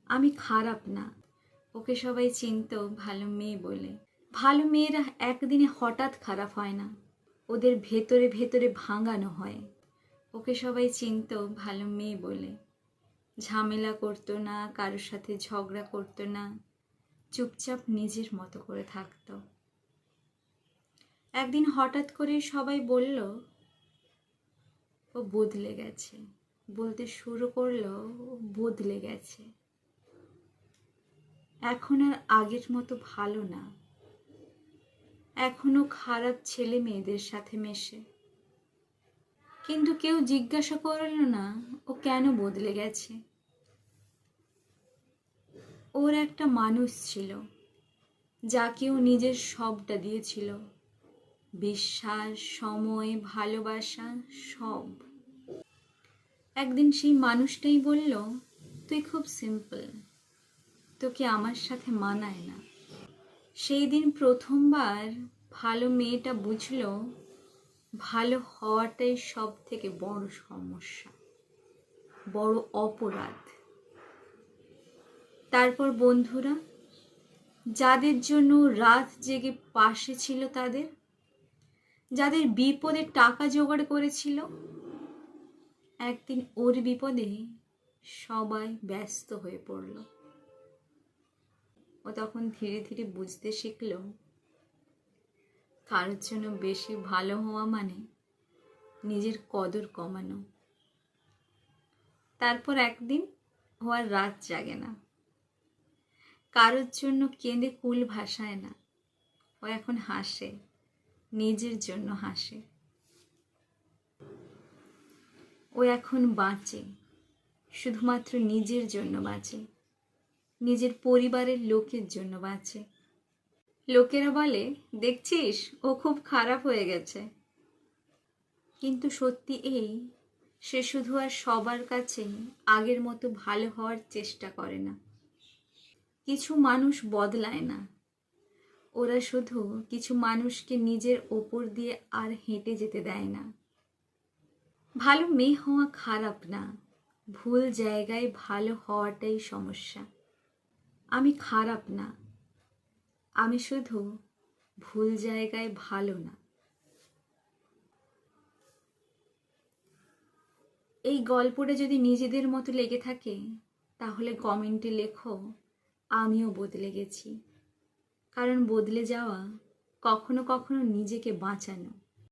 আমি খারাপ না, ওকে সবাই চিনতো ভালো মেয়ে বলে। ভালো মেয়েরা একদিনে হঠাৎ খারাপ হয় না, ওদের ভেতরে ভেতরে ভাঙানো হয়। ওকে সবাই চিনতো ভালো মেয়ে বলে। ঝামেলা করতো না, কারোর সাথে ঝগড়া করতো না, চুপচাপ নিজের মতো করে থাকতো। একদিন হঠাৎ করে সবাই বলল ও বদলে গেছে, বলতে শুরু করলো ও বদলে গেছে, এখন আর আগের মতো ভালো না, এখনো খারাপ ছেলে মেয়েদের সাথে মেশে। কিন্তু কেউ জিজ্ঞাসা করল না ও কেন বদলে গেছে। ওর একটা মানুষ ছিল যাকে ও নিজের সবটা দিয়েছিল, বিশ্বাস, সময়, ভালোবাসা, সব। একদিন সেই মানুষটাই বলল, তুই খুব সিম্পল, তোকে আমার সাথে মানায় না। সেই দিন প্রথমবার ভালো মেয়েটা বুঝলো ভালো হওয়াটাই সব থেকে বড় সমস্যা, বড় অপরাধ। তারপর বন্ধুরা, যাদের জন্য রাত জেগে পাশে ছিল, তাদের যাদের বিপদে টাকা জোগাড় করেছিল, একদিন ওর বিপদে সবাই ব্যস্ত হয়ে পড়ল। ও তখন ধীরে ধীরে বুঝতে শিখল কারোর জন্য বেশি ভালো হওয়া মানে নিজের কদর কমানো। তারপর একদিন ও আর রাত জাগে না, কারোর জন্য কেঁদে কুল ভাসায় না। ও এখন হাসে, নিজের জন্য হাসে। ও এখন বাঁচে, শুধুমাত্র নিজের জন্য বাঁচে, নিজের পরিবারের লোকের জন্য বাঁচে। লোকেরা বলে, দেখছিস ও খুব খারাপ হয়ে গেছে। কিন্তু সত্যি এই, সে শুধু আর সবার কাছে আগের মতো ভালো হওয়ার চেষ্টা করে না। কিছু মানুষ বদলায় না, ওরা শুধু কিছু মানুষকে নিজের ওপর দিয়ে আর হেঁটে যেতে দেয় না। ভালো মেয়ে হওয়া খারাপ না, ভুল জায়গায় ভালো হওয়াটাই সমস্যা। আমি খারাপ না, আমি শুধু ভুল জায়গায় ভালো না। এই গল্পটা যদি নিজেদের মতো লেগে থাকে, তাহলে কমেন্টে লেখো, আমিও বদলে গেছি। কারণ বদলে যাওয়া কখনো কখনো নিজেকে বাঁচানো।